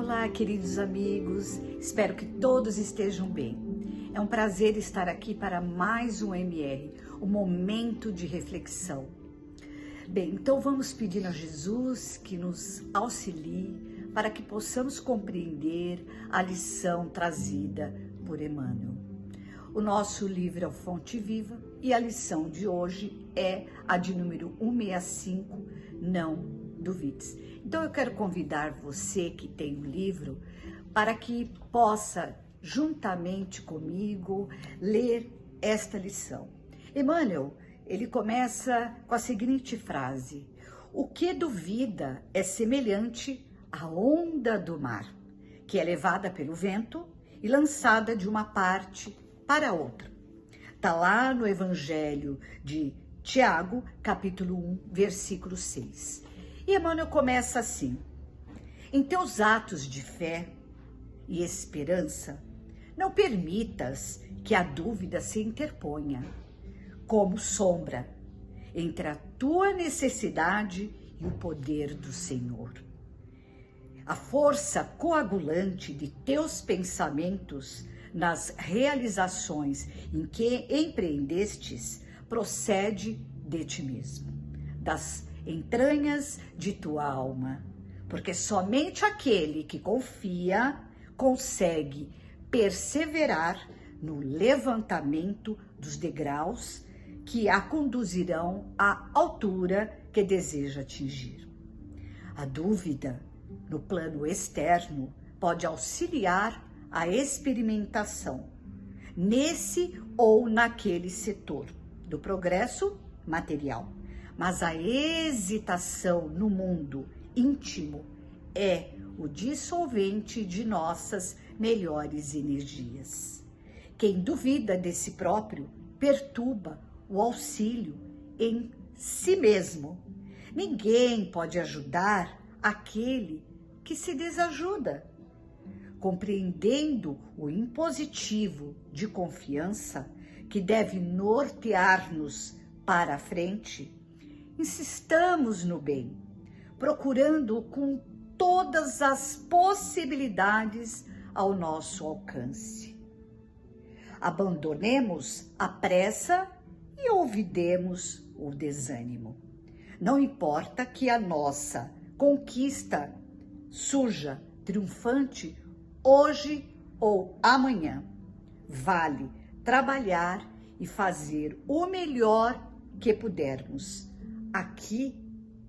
Olá, queridos amigos, espero que todos estejam bem. É um prazer estar aqui para mais um MR, um momento de reflexão. Bem, então vamos pedir a Jesus que nos auxilie para que possamos compreender a lição trazida por Emmanuel. O nosso livro é o Fonte Viva e a lição de hoje é a de número 165, Não Duvides. Então eu quero convidar você que tem o livro para que possa, juntamente comigo, ler esta lição. Emmanuel, ele começa com a seguinte frase: o que duvida é semelhante à onda do mar, que é levada pelo vento e lançada de uma parte para outra. Está lá no Evangelho de Tiago, capítulo 1, versículo 6. E Emmanuel começa assim: em teus atos de fé e esperança, não permitas que a dúvida se interponha, como sombra, entre a tua necessidade e o poder do Senhor. A força coagulante de teus pensamentos nas realizações em que empreendestes procede de ti mesmo, das entranhas de tua alma, porque somente aquele que confia consegue perseverar no levantamento dos degraus que a conduzirão à altura que deseja atingir. A dúvida, no plano externo, pode auxiliar a experimentação nesse ou naquele setor do progresso material. Mas a hesitação no mundo íntimo é o dissolvente de nossas melhores energias. Quem duvida de si próprio perturba o auxílio em si mesmo. Ninguém pode ajudar aquele que se desajuda. Compreendendo o impositivo de confiança que deve nortear-nos para a frente, insistamos no bem, procurando com todas as possibilidades ao nosso alcance. Abandonemos a pressa e ouvidemos o desânimo. Não importa que a nossa conquista surja triunfante hoje ou amanhã. Vale trabalhar e fazer o melhor que pudermos, aqui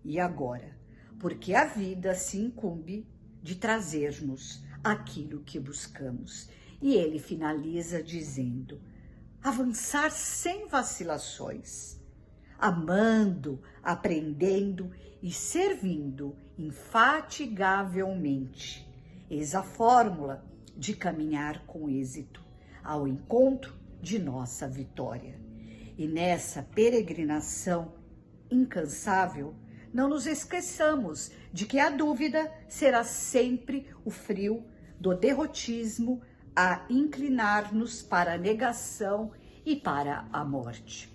e agora, porque a vida se incumbe de trazer-nos aquilo que buscamos. E ele finaliza dizendo: avançar sem vacilações, amando, aprendendo e servindo infatigavelmente. Eis a fórmula de caminhar com êxito ao encontro de nossa vitória. E nessa peregrinação incansável, não nos esqueçamos de que a dúvida será sempre o frio do derrotismo a inclinar-nos para a negação e para a morte.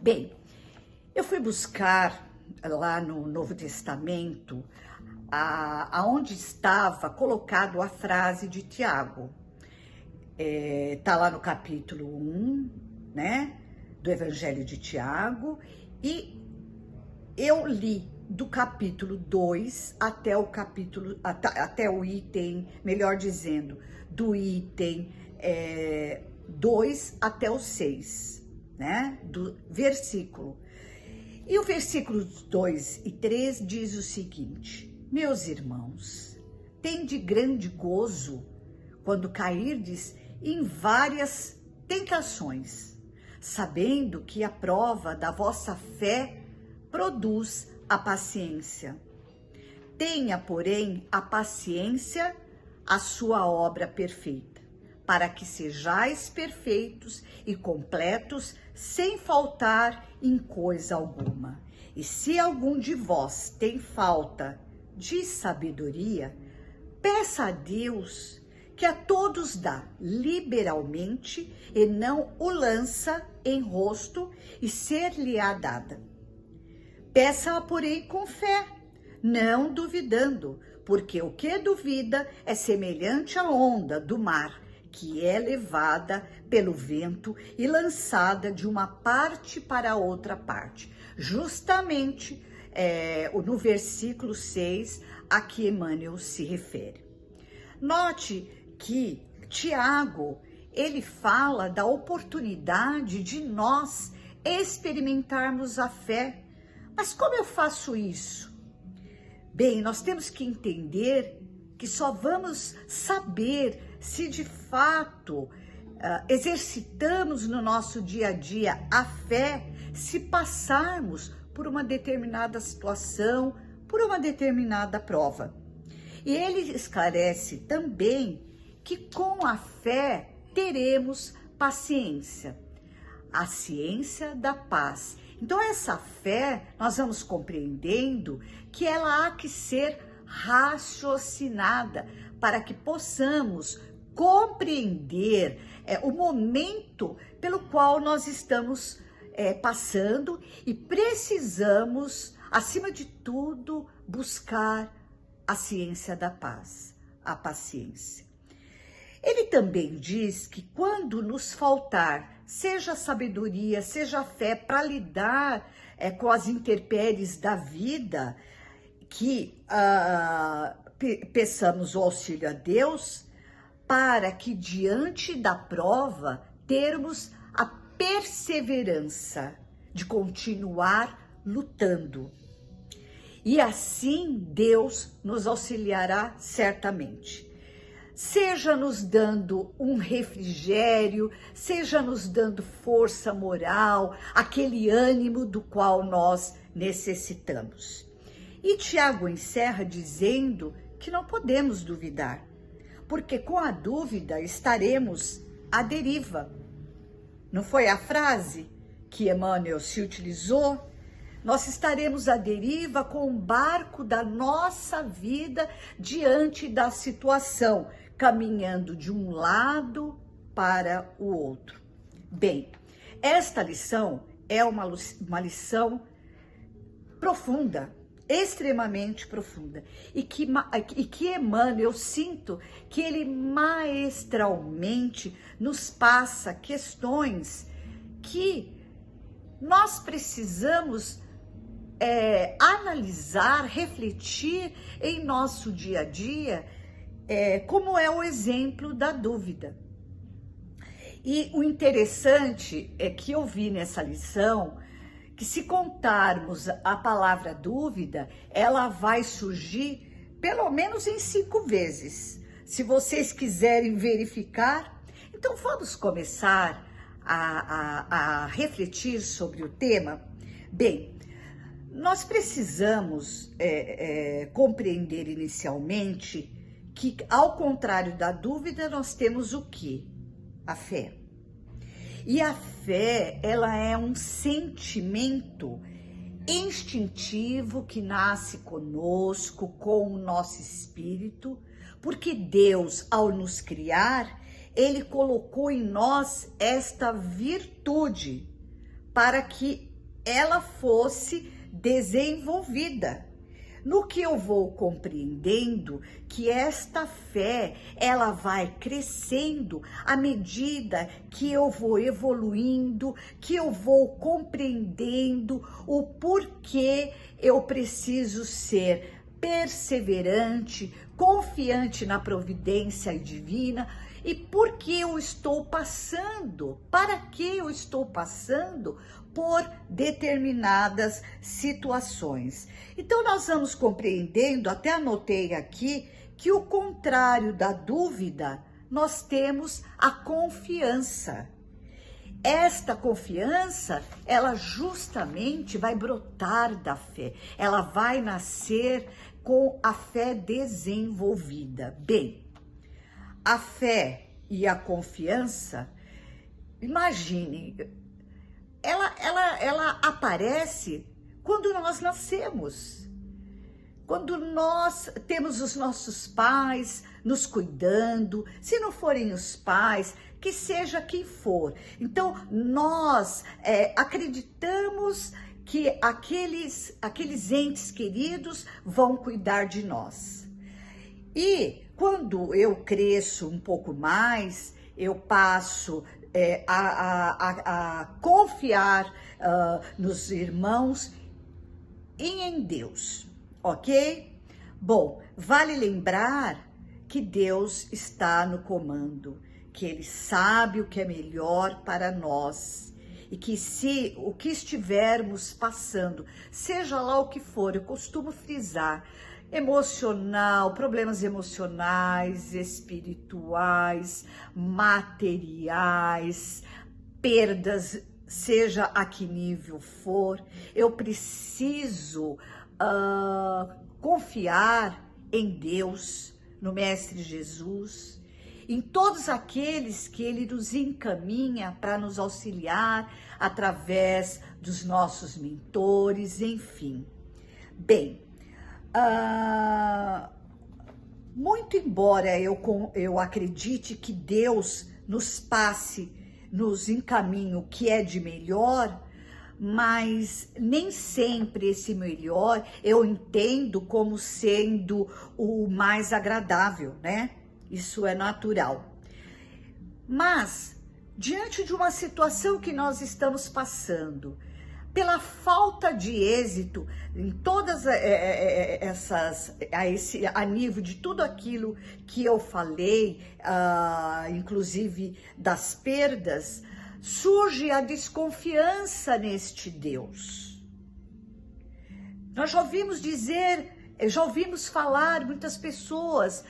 Bem, eu fui buscar lá no Novo Testamento aonde estava colocado a frase de Tiago. Está lá no capítulo 1, né, do Evangelho de Tiago, e eu li do capítulo 2 até o item, melhor dizendo, do item 2 até o 6, né, do versículo. E o versículo 2 e 3 diz o seguinte: meus irmãos, tende grande gozo quando cairdes em várias tentações, sabendo que a prova da vossa fé produz a paciência. Tenha, porém, a paciência a sua obra perfeita, para que sejais perfeitos e completos, sem faltar em coisa alguma. E se algum de vós tem falta de sabedoria, peça a Deus, que a todos dá liberalmente e não o lança em rosto, e ser-lhe-á dada. Peça-a, porém, com fé, não duvidando, porque o que duvida é semelhante à onda do mar, que é levada pelo vento e lançada de uma parte para outra parte. Justamente no versículo 6 a que Emmanuel se refere. Note que Tiago, ele fala da oportunidade de nós experimentarmos a fé. Mas como eu faço isso? Bem, nós temos que entender que só vamos saber se de fato exercitamos no nosso dia a dia a fé, se passarmos por uma determinada situação, por uma determinada prova. E ele esclarece também que com a fé teremos paciência, a ciência da paz. Então essa fé, nós vamos compreendendo que ela há que ser raciocinada para que possamos compreender o momento pelo qual nós estamos passando e precisamos, acima de tudo, buscar a ciência da paz, a paciência. Ele também diz que quando nos faltar, seja sabedoria, seja fé para lidar com as intempéries da vida, que peçamos o auxílio a Deus, para que diante da prova termos a perseverança de continuar lutando. E assim Deus nos auxiliará certamente. Seja nos dando um refrigério, seja nos dando força moral, aquele ânimo do qual nós necessitamos. E Tiago encerra dizendo que não podemos duvidar, porque com a dúvida estaremos à deriva. Não foi a frase que Emmanuel se utilizou? Nós estaremos à deriva com o barco da nossa vida diante da situação, caminhando de um lado para o outro. Bem, esta lição é uma lição profunda, extremamente profunda, e que Emmanuel, eu sinto que ele maestralmente nos passa questões que nós precisamos analisar, refletir em nosso dia a dia, como é o exemplo da dúvida. E o interessante é que eu vi nessa lição que, se contarmos a palavra dúvida, ela vai surgir pelo menos em 5 vezes. Se vocês quiserem verificar, então vamos começar a refletir sobre o tema. Bem, nós precisamos compreender inicialmente que, ao contrário da dúvida, nós temos o quê? A fé. E a fé, ela é um sentimento instintivo que nasce conosco, com o nosso espírito, porque Deus, ao nos criar, Ele colocou em nós esta virtude para que ela fosse desenvolvida. No que eu vou compreendendo que esta fé, ela vai crescendo à medida que eu vou evoluindo, que eu vou compreendendo o porquê eu preciso ser perseverante, confiante na providência divina, e por que eu estou passando, para que eu estou passando por determinadas situações. Então nós vamos compreendendo, até anotei aqui, que o contrário da dúvida, nós temos a confiança. Esta confiança, ela justamente vai brotar da fé, ela vai nascer com a fé desenvolvida. Bem, a fé e a confiança, imagine, ela aparece quando nós nascemos, quando nós temos os nossos pais nos cuidando, se não forem os pais, que seja quem for. Então, nós acreditamos que aqueles entes queridos vão cuidar de nós. E quando eu cresço um pouco mais, eu passo a confiar nos irmãos e em Deus, ok? Bom, vale lembrar que Deus está no comando, que Ele sabe o que é melhor para nós e que se o que estivermos passando, seja lá o que for, eu costumo frisar, emocional, problemas emocionais, espirituais, materiais, perdas, seja a que nível for, eu preciso confiar em Deus, no Mestre Jesus, em todos aqueles que Ele nos encaminha para nos auxiliar através dos nossos mentores, enfim. Bem, muito embora eu acredite que Deus nos encaminhe o que é de melhor, mas nem sempre esse melhor eu entendo como sendo o mais agradável, né? Isso é natural. Mas, diante de uma situação que nós estamos passando, pela falta de êxito em todas a nível de tudo aquilo que eu falei, inclusive das perdas, surge a desconfiança neste Deus. Nós já ouvimos falar muitas pessoas,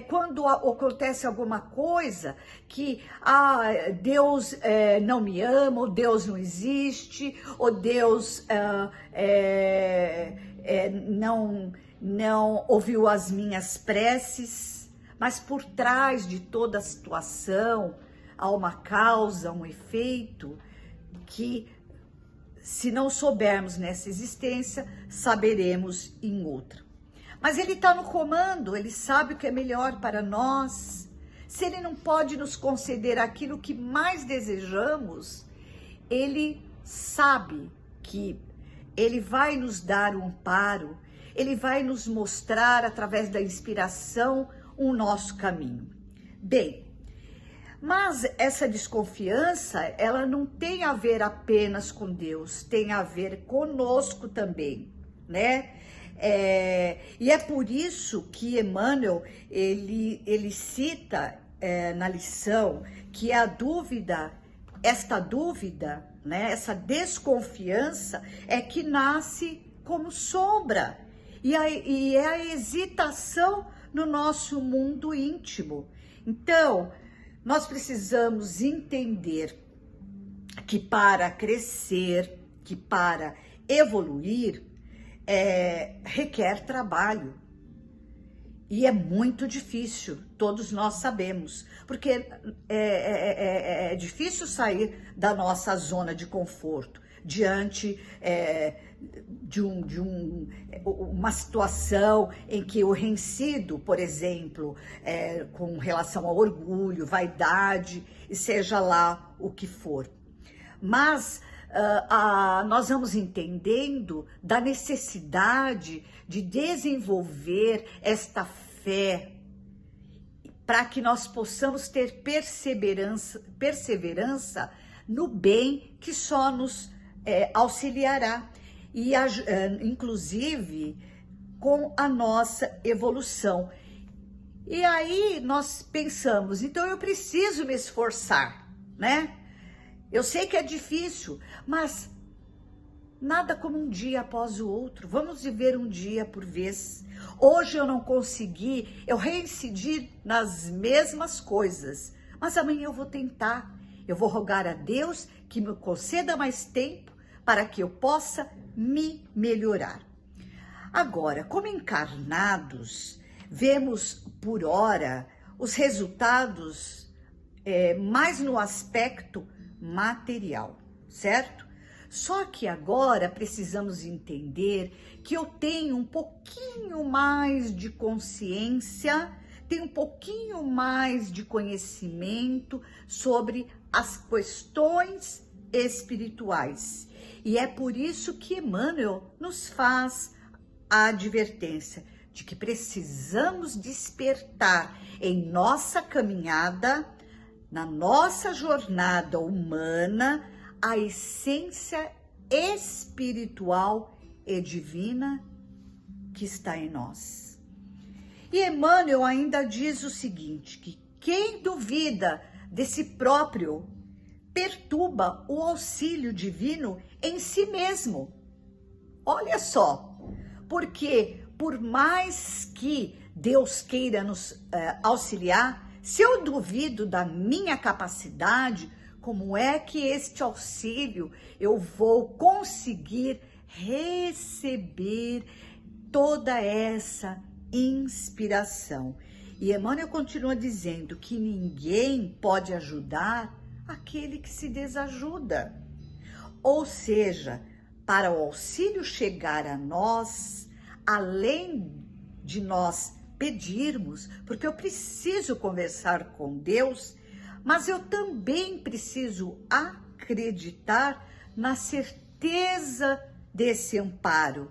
quando acontece alguma coisa, que Deus não me ama, ou Deus não existe, ou Deus não ouviu as minhas preces, mas por trás de toda a situação há uma causa, um efeito, que se não soubermos nessa existência, saberemos em outra. Mas Ele está no comando, Ele sabe o que é melhor para nós. Se Ele não pode nos conceder aquilo que mais desejamos, Ele sabe que Ele vai nos dar um amparo, Ele vai nos mostrar através da inspiração o nosso caminho. Bem, mas essa desconfiança, ela não tem a ver apenas com Deus, tem a ver conosco também, né? E é por isso que Emmanuel, ele cita na lição que esta dúvida, né, essa desconfiança é que nasce como sombra, e é a hesitação no nosso mundo íntimo. Então, nós precisamos entender que para crescer, que para evoluir, requer trabalho. E é muito difícil, todos nós sabemos, porque é difícil sair da nossa zona de conforto diante de uma situação em que o reincido, por exemplo, com relação ao orgulho, vaidade, e seja lá o que for. Mas nós vamos entendendo da necessidade de desenvolver esta fé para que nós possamos ter perseverança no bem que só nos auxiliará, e inclusive com a nossa evolução. E aí nós pensamos, então eu preciso me esforçar, né? Eu sei que é difícil, mas nada como um dia após o outro. Vamos viver um dia por vez. Hoje eu não consegui, eu reincidir nas mesmas coisas, mas amanhã eu vou tentar. Eu vou rogar a Deus que me conceda mais tempo para que eu possa me melhorar. Agora, como encarnados, vemos por hora os resultados mais no aspecto material, certo? Só que agora precisamos entender que eu tenho um pouquinho mais de consciência, tenho um pouquinho mais de conhecimento sobre as questões espirituais. E é por isso que Emmanuel nos faz a advertência. de que precisamos despertar em nossa caminhada, na nossa jornada humana, a essência espiritual e divina que está em nós. E Emmanuel ainda diz o seguinte, que quem duvida desse próprio perturba o auxílio divino em si mesmo. Olha só, porque por mais que Deus queira nos auxiliar, se eu duvido da minha capacidade, como é que este auxílio eu vou conseguir receber toda essa inspiração? E Emmanuel continua dizendo que ninguém pode ajudar aquele que se desajuda. Ou seja, para o auxílio chegar a nós, além de nós pedirmos, porque eu preciso conversar com Deus, mas eu também preciso acreditar na certeza desse amparo,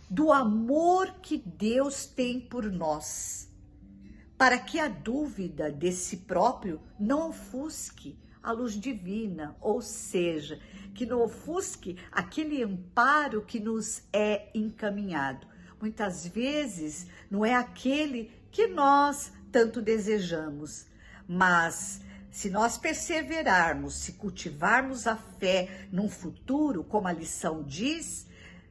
do amor que Deus tem por nós, para que a dúvida desse próprio não ofusque a luz divina, ou seja, que não ofusque aquele amparo que nos é encaminhado. Muitas vezes não é aquele que nós tanto desejamos, mas se nós perseverarmos, se cultivarmos a fé num futuro, como a lição diz,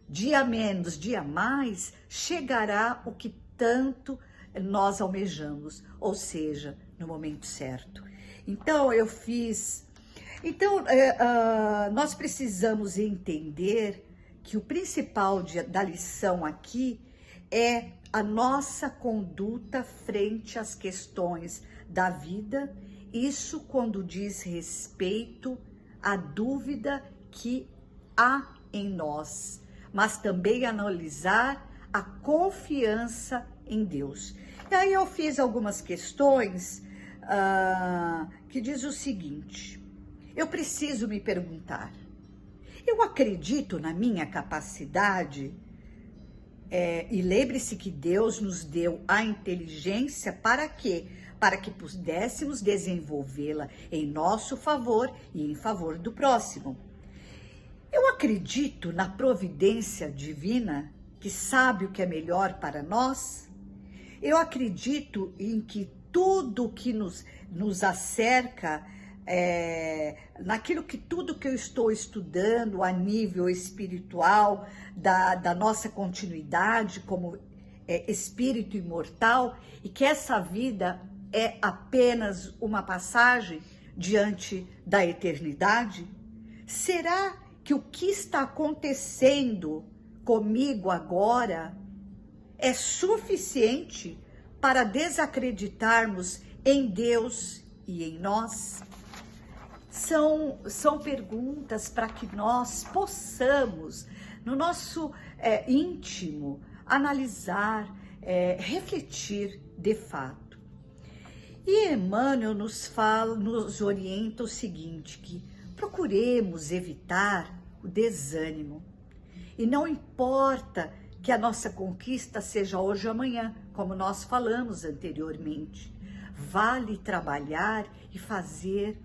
dia menos, dia mais, chegará o que tanto nós almejamos, ou seja, no momento certo. Então, nós precisamos entender que o principal da lição aqui é a nossa conduta frente às questões da vida, isso quando diz respeito à dúvida que há em nós, mas também analisar a confiança em Deus. E aí eu fiz algumas questões que diz o seguinte: eu preciso me perguntar, eu acredito na minha capacidade? E lembre-se que Deus nos deu a inteligência para quê? Para que pudéssemos desenvolvê-la em nosso favor e em favor do próximo. Eu acredito na providência divina que sabe o que é melhor para nós? Eu acredito em que tudo que nos acerca, tudo que eu estou estudando a nível espiritual, da nossa continuidade como espírito imortal, e que essa vida é apenas uma passagem diante da eternidade? Será que o que está acontecendo comigo agora é suficiente para desacreditarmos em Deus e em nós? São perguntas para que nós possamos, no nosso íntimo, analisar, refletir de fato. E Emmanuel nos orienta o seguinte, que procuremos evitar o desânimo. E não importa que a nossa conquista seja hoje ou amanhã, como nós falamos anteriormente. Vale trabalhar e fazer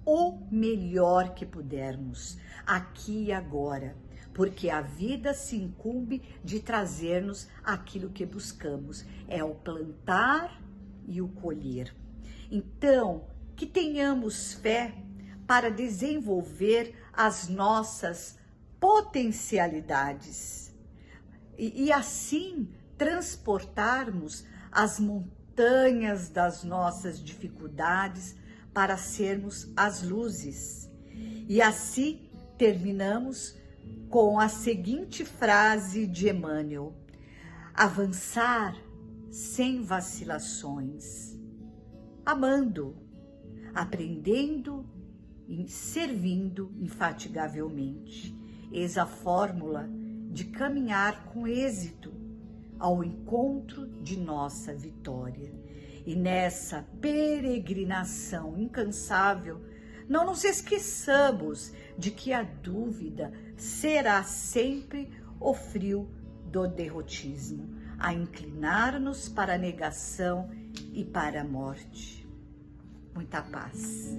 o melhor que pudermos, aqui e agora, porque a vida se incumbe de trazer-nos aquilo que buscamos, é o plantar e o colher. Então, que tenhamos fé para desenvolver as nossas potencialidades e assim transportarmos as montanhas das nossas dificuldades para sermos as luzes. E assim terminamos com a seguinte frase de Emmanuel: avançar sem vacilações, amando, aprendendo e servindo infatigavelmente. Eis a fórmula de caminhar com êxito ao encontro de nossa vitória. E nessa peregrinação incansável, não nos esqueçamos de que a dúvida será sempre o frio do derrotismo. a inclinar-nos para a negação e para a morte. Muita paz.